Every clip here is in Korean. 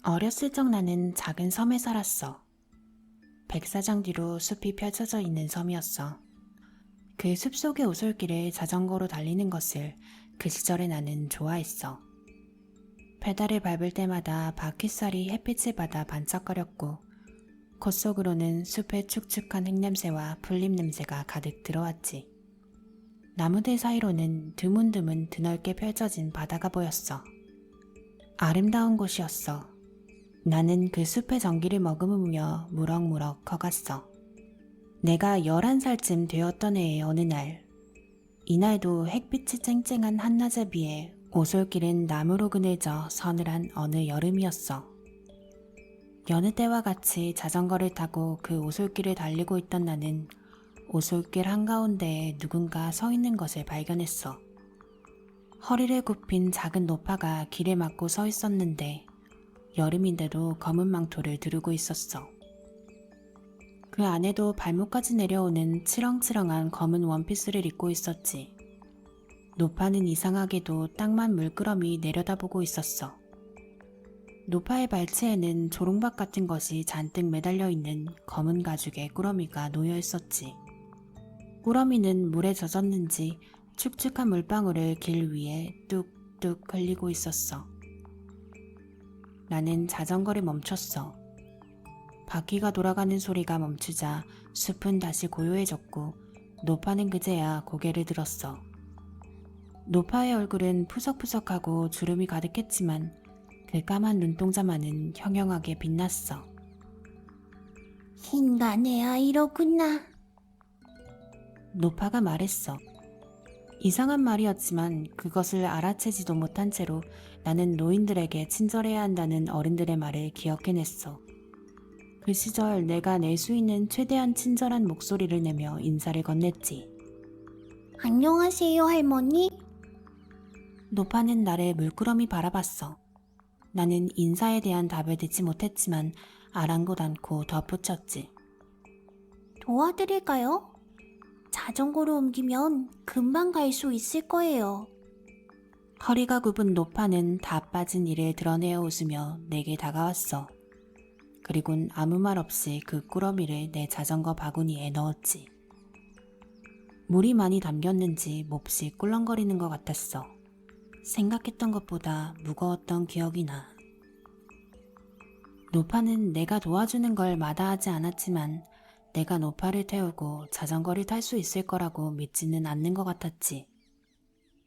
어렸을 적 나는 작은 섬에 살았어. 백사장 뒤로 숲이 펼쳐져 있는 섬이었어. 그 숲속의 오솔길을 자전거로 달리는 것을 그 시절에 나는 좋아했어. 페달을 밟을 때마다 바퀴살이 햇빛을 받아 반짝거렸고 콧속으로는 숲의 축축한 흙냄새와 풀잎 냄새가 가득 들어왔지. 나무들 사이로는 드문드문 드넓게 펼쳐진 바다가 보였어. 아름다운 곳이었어. 나는 그 숲의 전기를 머금으며 무럭무럭 커갔어. 내가 11살쯤 되었던 해의 어느 날, 이날도 햇빛이 쨍쨍한 한낮에 비해 오솔길은 나무로 그늘져 서늘한 어느 여름이었어. 여느 때와 같이 자전거를 타고 그 오솔길을 달리고 있던 나는 오솔길 한가운데에 누군가 서 있는 것을 발견했어. 허리를 굽힌 작은 노파가 길에 막고 서 있었는데 여름인데도 검은 망토를 두르고 있었어. 그 안에도 발목까지 내려오는 치렁치렁한 검은 원피스를 입고 있었지. 노파는 이상하게도 땅만 물끄러미 내려다보고 있었어. 노파의 발치에는 조롱박 같은 것이 잔뜩 매달려 있는 검은 가죽의 꾸러미가 놓여 있었지. 꾸러미는 물에 젖었는지 축축한 물방울을 길 위에 뚝뚝 흘리고 있었어. 나는 자전거를 멈췄어. 바퀴가 돌아가는 소리가 멈추자 숲은 다시 고요해졌고 노파는 그제야 고개를 들었어. 노파의 얼굴은 푸석푸석하고 주름이 가득했지만 그 까만 눈동자만은 형형하게 빛났어. 인간의 아이로구나. 노파가 말했어. 이상한 말이었지만 그것을 알아채지도 못한 채로 나는 노인들에게 친절해야 한다는 어른들의 말을 기억해냈어. 그 시절 내가 낼 수 있는 최대한 친절한 목소리를 내며 인사를 건넸지. 안녕하세요, 할머니. 노파는 나를 물끄러미 바라봤어. 나는 인사에 대한 답을 듣지 못했지만 아랑곳 않고 덧붙였지. 도와드릴까요? 자전거로 옮기면 금방 갈 수 있을 거예요. 허리가 굽은 노파는 다 빠진 이를 드러내어 웃으며 내게 다가왔어. 그리곤 아무 말 없이 그 꾸러미를 내 자전거 바구니에 넣었지. 물이 많이 담겼는지 몹시 꿀렁거리는 것 같았어. 생각했던 것보다 무거웠던 기억이 나. 노파는 내가 도와주는 걸 마다하지 않았지만 내가 노파를 태우고 자전거를 탈 수 있을 거라고 믿지는 않는 것 같았지.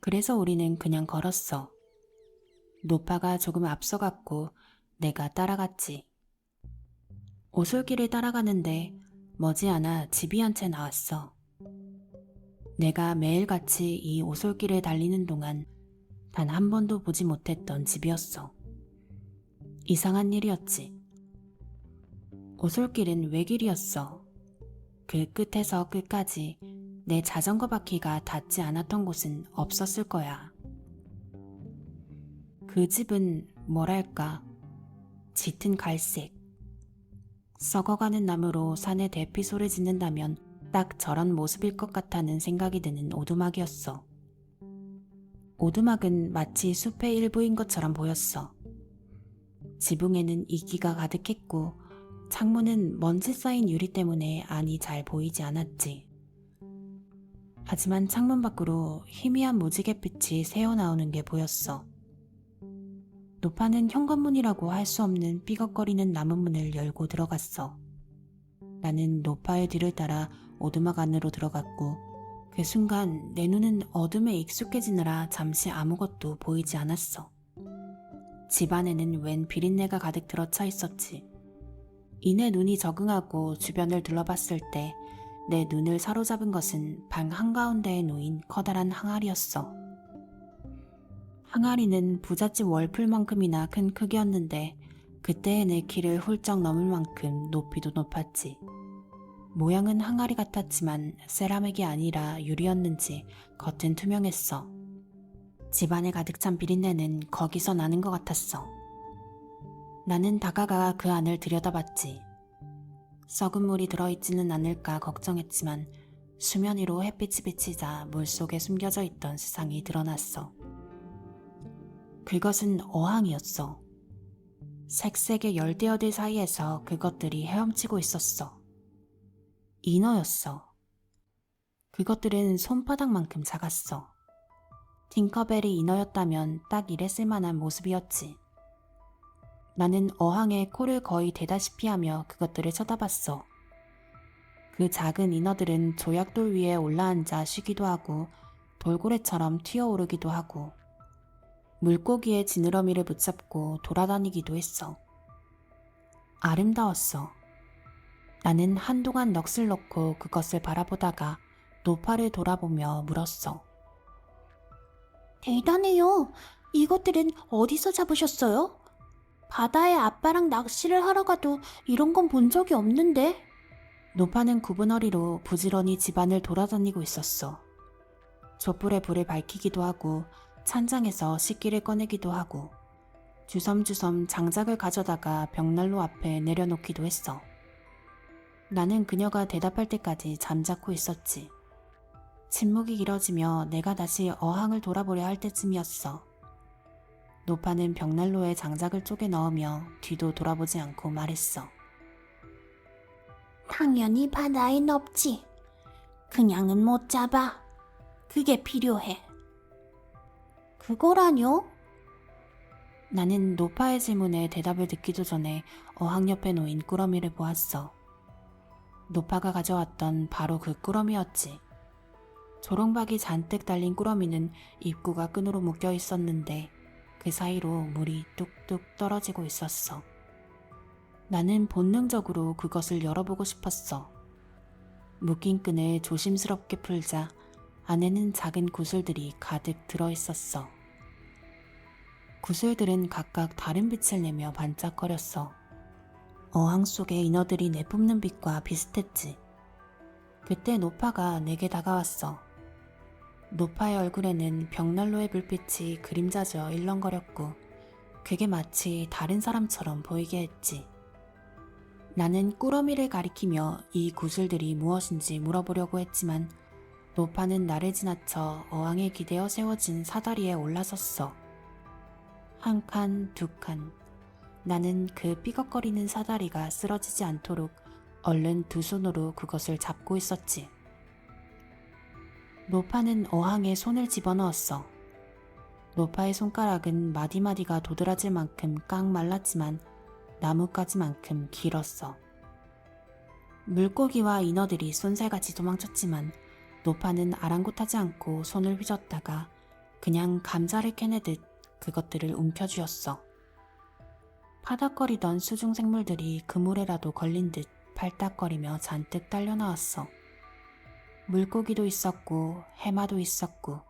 그래서 우리는 그냥 걸었어. 노파가 조금 앞서갔고 내가 따라갔지. 오솔길을 따라가는데 머지않아 집이 한 채 나왔어. 내가 매일같이 이 오솔길을 달리는 동안 단 한 번도 보지 못했던 집이었어. 이상한 일이었지. 오솔길은 외길이었어. 그 끝에서 끝까지 내 자전거 바퀴가 닿지 않았던 곳은 없었을 거야. 그 집은 뭐랄까, 짙은 갈색. 썩어가는 나무로 산에 대피소를 짓는다면 딱 저런 모습일 것 같다는 생각이 드는 오두막이었어. 오두막은 마치 숲의 일부인 것처럼 보였어. 지붕에는 이끼가 가득했고 창문은 먼지 쌓인 유리 때문에 안이 잘 보이지 않았지. 하지만 창문 밖으로 희미한 무지갯빛이 새어나오는 게 보였어. 노파는 현관문이라고 할 수 없는 삐걱거리는 나무 문을 열고 들어갔어. 나는 노파의 뒤를 따라 오두막 안으로 들어갔고 그 순간 내 눈은 어둠에 익숙해지느라 잠시 아무것도 보이지 않았어. 집 안에는 웬 비린내가 가득 들어차 있었지. 이내 눈이 적응하고 주변을 둘러봤을 때 내 눈을 사로잡은 것은 방 한가운데에 놓인 커다란 항아리였어. 항아리는 부잣집 월풀만큼이나 큰 크기였는데 그때의 내 키를 훌쩍 넘을 만큼 높이도 높았지. 모양은 항아리 같았지만 세라믹이 아니라 유리였는지 겉은 투명했어. 집안에 가득 찬 비린내는 거기서 나는 것 같았어. 나는 다가가 그 안을 들여다봤지. 썩은 물이 들어있지는 않을까 걱정했지만 수면 위로 햇빛이 비치자 물속에 숨겨져 있던 세상이 드러났어. 그것은 어항이었어. 색색의 열대어들 사이에서 그것들이 헤엄치고 있었어. 인어였어. 그것들은 손바닥만큼 작았어. 팅커벨이 인어였다면 딱 이랬을 만한 모습이었지. 나는 어항에 코를 거의 대다시피 하며 그것들을 쳐다봤어. 그 작은 인어들은 조약돌 위에 올라앉아 쉬기도 하고 돌고래처럼 튀어오르기도 하고 물고기의 지느러미를 붙잡고 돌아다니기도 했어. 아름다웠어. 나는 한동안 넋을 놓고 그것을 바라보다가 노파를 돌아보며 물었어. 대단해요. 이것들은 어디서 잡으셨어요? 바다에 아빠랑 낚시를 하러 가도 이런 건 본 적이 없는데. 노파는 굽은 허리로 부지런히 집안을 돌아다니고 있었어. 촛불에 불을 밝히기도 하고 찬장에서 식기를 꺼내기도 하고 주섬주섬 장작을 가져다가 벽난로 앞에 내려놓기도 했어. 나는 그녀가 대답할 때까지 잠자코 있었지. 침묵이 길어지며 내가 다시 어항을 돌아보려 할 때쯤이었어. 노파는 벽난로에 장작을 쪼개 넣으며 뒤도 돌아보지 않고 말했어. 당연히 바다엔 없지. 그냥은 못 잡아. 그게 필요해. 그거라뇨? 나는 노파의 질문에 대답을 듣기도 전에 어항 옆에 놓인 꾸러미를 보았어. 노파가 가져왔던 바로 그 꾸러미였지. 조롱박이 잔뜩 달린 꾸러미는 입구가 끈으로 묶여 있었는데 그 사이로 물이 뚝뚝 떨어지고 있었어. 나는 본능적으로 그것을 열어보고 싶었어. 묶인 끈을 조심스럽게 풀자 안에는 작은 구슬들이 가득 들어있었어. 구슬들은 각각 다른 빛을 내며 반짝거렸어. 어항 속의 인어들이 내뿜는 빛과 비슷했지. 그때 노파가 내게 다가왔어. 노파의 얼굴에는 벽난로의 불빛이 그림자져 일렁거렸고 그게 마치 다른 사람처럼 보이게 했지. 나는 꾸러미를 가리키며 이 구슬들이 무엇인지 물어보려고 했지만 노파는 나를 지나쳐 어항에 기대어 세워진 사다리에 올라섰어. 한 칸, 두 칸. 나는 그 삐걱거리는 사다리가 쓰러지지 않도록 얼른 두 손으로 그것을 잡고 있었지. 노파는 어항에 손을 집어넣었어. 노파의 손가락은 마디마디가 도드라질 만큼 깡 말랐지만 나뭇가지만큼 길었어. 물고기와 인어들이 쏜살같이 도망쳤지만 노파는 아랑곳하지 않고 손을 휘젓다가 그냥 감자를 캐내듯 그것들을 움켜쥐었어. 파닥거리던 수중생물들이 그물에라도 걸린 듯 팔딱거리며 잔뜩 딸려나왔어. 물고기도 있었고 해마도 있었고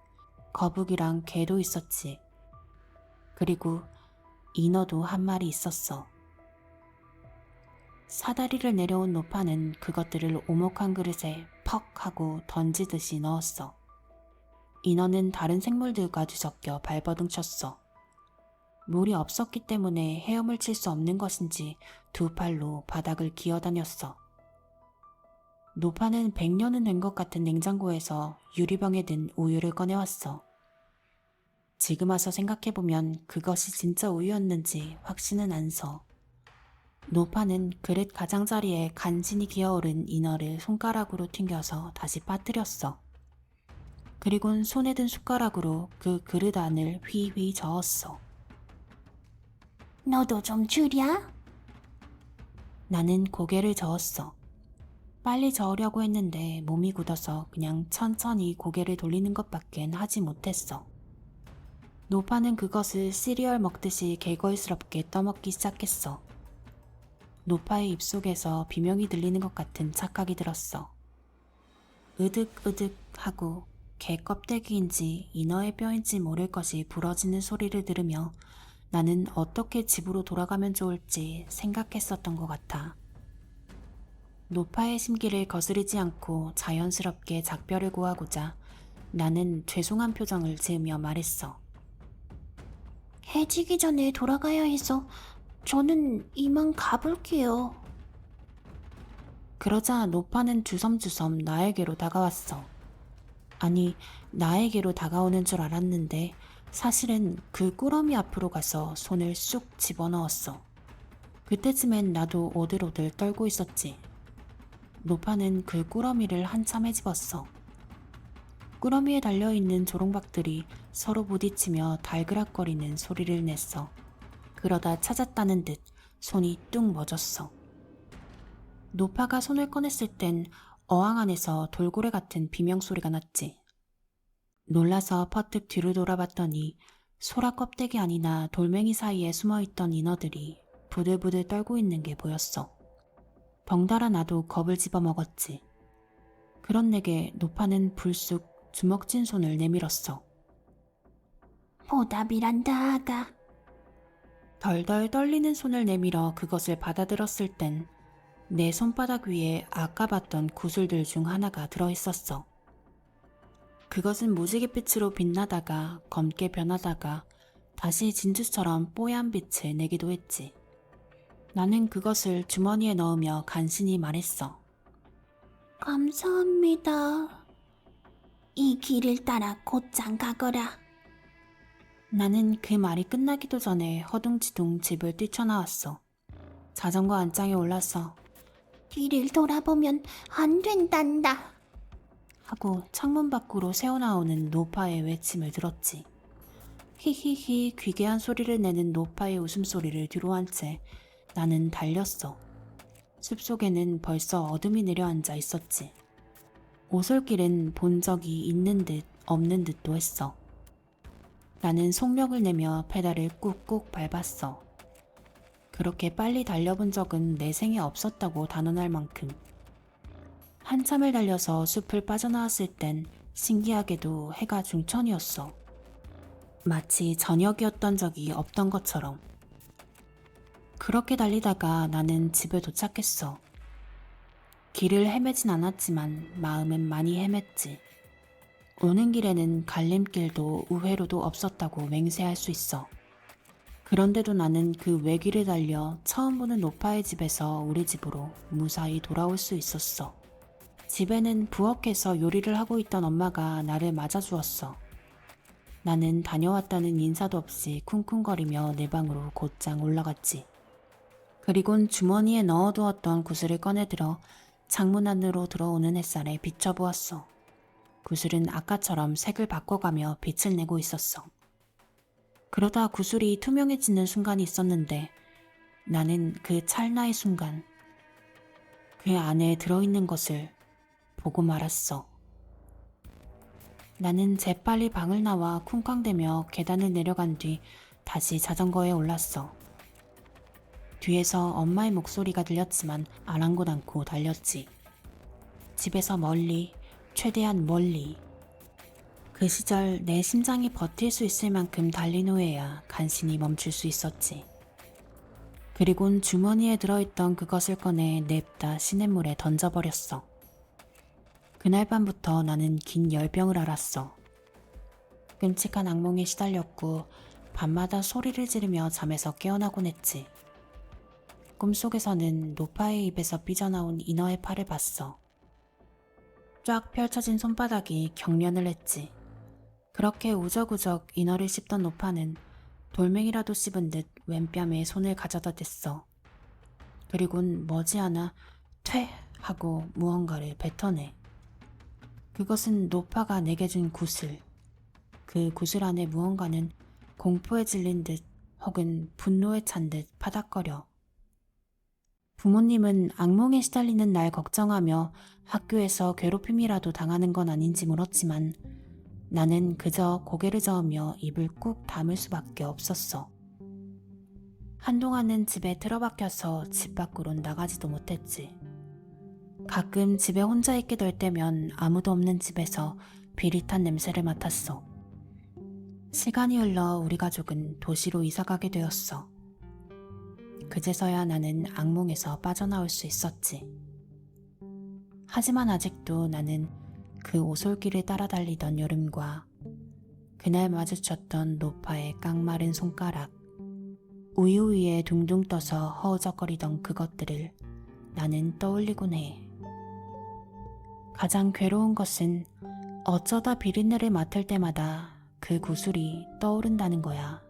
거북이랑 개도 있었지. 그리고 인어도 한 마리 있었어. 사다리를 내려온 노파는 그것들을 오목한 그릇에 퍽 하고 던지듯이 넣었어. 인어는 다른 생물들과 뒤섞여 발버둥 쳤어. 물이 없었기 때문에 헤엄을 칠 수 없는 것인지 두 팔로 바닥을 기어다녔어. 노파는 100년은 된 것 같은 냉장고에서 유리병에 든 우유를 꺼내왔어. 지금 와서 생각해보면 그것이 진짜 우유였는지 확신은 안 서. 노파는 그릇 가장자리에 간신히 기어오른 인어를 손가락으로 튕겨서 다시 빠뜨렸어. 그리곤 손에 든 숟가락으로 그 그릇 안을 휘휘 저었어. 너도 좀 주랴? 나는 고개를 저었어. 빨리 저으려고 했는데 몸이 굳어서 그냥 천천히 고개를 돌리는 것밖엔 하지 못했어. 노파는 그것을 시리얼 먹듯이 개걸스럽게 떠먹기 시작했어. 노파의 입속에서 비명이 들리는 것 같은 착각이 들었어. 으득으득 하고 개 껍데기인지 인어의 뼈인지 모를 것이 부러지는 소리를 들으며 나는 어떻게 집으로 돌아가면 좋을지 생각했었던 것 같아. 노파의 심기를 거스르지 않고 자연스럽게 작별을 구하고자 나는 죄송한 표정을 지으며 말했어. 해지기 전에 돌아가야 해서 저는 이만 가볼게요. 그러자 노파는 주섬주섬 나에게로 다가왔어. 아니, 나에게로 다가오는 줄 알았는데 사실은 그 꾸러미 앞으로 가서 손을 쑥 집어넣었어. 그때쯤엔 나도 오들오들 떨고 있었지. 노파는 그 꾸러미를 한참 헤집었어. 꾸러미에 달려있는 조롱박들이 서로 부딪히며 달그락거리는 소리를 냈어. 그러다 찾았다는 듯 손이 뚝 멎었어. 노파가 손을 꺼냈을 땐 어항 안에서 돌고래 같은 비명소리가 났지. 놀라서 퍼뜩 뒤로 돌아봤더니 소라 껍데기 아니나 돌멩이 사이에 숨어있던 인어들이 부들부들 떨고 있는 게 보였어. 덩달아 나도 겁을 집어먹었지. 그런 내게 노파는 불쑥 주먹진 손을 내밀었어. 보답이란다, 아가. 덜덜 떨리는 손을 내밀어 그것을 받아들었을 땐 내 손바닥 위에 아까 봤던 구슬들 중 하나가 들어있었어. 그것은 무지갯빛으로 빛나다가 검게 변하다가 다시 진주처럼 뽀얀 빛을 내기도 했지. 나는 그것을 주머니에 넣으며 간신히 말했어. 감사합니다. 이 길을 따라 곧장 가거라. 나는 그 말이 끝나기도 전에 허둥지둥 집을 뛰쳐나왔어. 자전거 안장에 올라서 뒤를 돌아보면 안 된단다. 하고 창문 밖으로 새어나오는 노파의 외침을 들었지. 히히히 귀괴한 소리를 내는 노파의 웃음소리를 뒤로 한 채 나는 달렸어. 숲속에는 벌써 어둠이 내려앉아 있었지. 오솔길은 본 적이 있는 듯 없는 듯도 했어. 나는 속력을 내며 페달을 꾹꾹 밟았어. 그렇게 빨리 달려본 적은 내 생에 없었다고 단언할 만큼. 한참을 달려서 숲을 빠져나왔을 땐 신기하게도 해가 중천이었어. 마치 저녁이었던 적이 없던 것처럼. 그렇게 달리다가 나는 집에 도착했어. 길을 헤매진 않았지만 마음은 많이 헤맸지. 오는 길에는 갈림길도 우회로도 없었다고 맹세할 수 있어. 그런데도 나는 그 외길을 달려 처음 보는 노파의 집에서 우리 집으로 무사히 돌아올 수 있었어. 집에는 부엌에서 요리를 하고 있던 엄마가 나를 맞아주었어. 나는 다녀왔다는 인사도 없이 쿵쿵거리며 내 방으로 곧장 올라갔지. 그리곤 주머니에 넣어두었던 구슬을 꺼내들어 창문 안으로 들어오는 햇살에 비춰보았어. 구슬은 아까처럼 색을 바꿔가며 빛을 내고 있었어. 그러다 구슬이 투명해지는 순간이 있었는데 나는 그 찰나의 순간 그 안에 들어있는 것을 보고 말았어. 나는 재빨리 방을 나와 쿵쾅대며 계단을 내려간 뒤 다시 자전거에 올랐어. 뒤에서 엄마의 목소리가 들렸지만 아랑곳 않고 달렸지. 집에서 멀리, 최대한 멀리. 그 시절 내 심장이 버틸 수 있을 만큼 달린 후에야 간신히 멈출 수 있었지. 그리곤 주머니에 들어있던 그것을 꺼내 냅다 시냇물에 던져버렸어. 그날 밤부터 나는 긴 열병을 앓았어. 끔찍한 악몽에 시달렸고 밤마다 소리를 지르며 잠에서 깨어나곤 했지. 꿈속에서는 노파의 입에서 삐져나온 인어의 팔을 봤어. 쫙 펼쳐진 손바닥이 경련을 했지. 그렇게 우적우적 인어를 씹던 노파는 돌멩이라도 씹은 듯 왼뺨에 손을 가져다 댔어. 그리곤 머지않아 퇴! 하고 무언가를 뱉어내. 그것은 노파가 내게 준 구슬. 그 구슬 안에 무언가는 공포에 질린 듯 혹은 분노에 찬 듯 파닥거려. 부모님은 악몽에 시달리는 날 걱정하며 학교에서 괴롭힘이라도 당하는 건 아닌지 물었지만 나는 그저 고개를 저으며 입을 꾹 다물 수밖에 없었어. 한동안은 집에 틀어박혀서 집 밖으론 나가지도 못했지. 가끔 집에 혼자 있게 될 때면 아무도 없는 집에서 비릿한 냄새를 맡았어. 시간이 흘러 우리 가족은 도시로 이사가게 되었어. 그제서야 나는 악몽에서 빠져나올 수 있었지. 하지만 아직도 나는 그 오솔길을 따라 달리던 여름과 그날 마주쳤던 노파의 깡마른 손가락, 우유 위에 둥둥 떠서 허우적거리던 그것들을 나는 떠올리곤 해. 가장 괴로운 것은 어쩌다 비린내를 맡을 때마다 그 구슬이 떠오른다는 거야.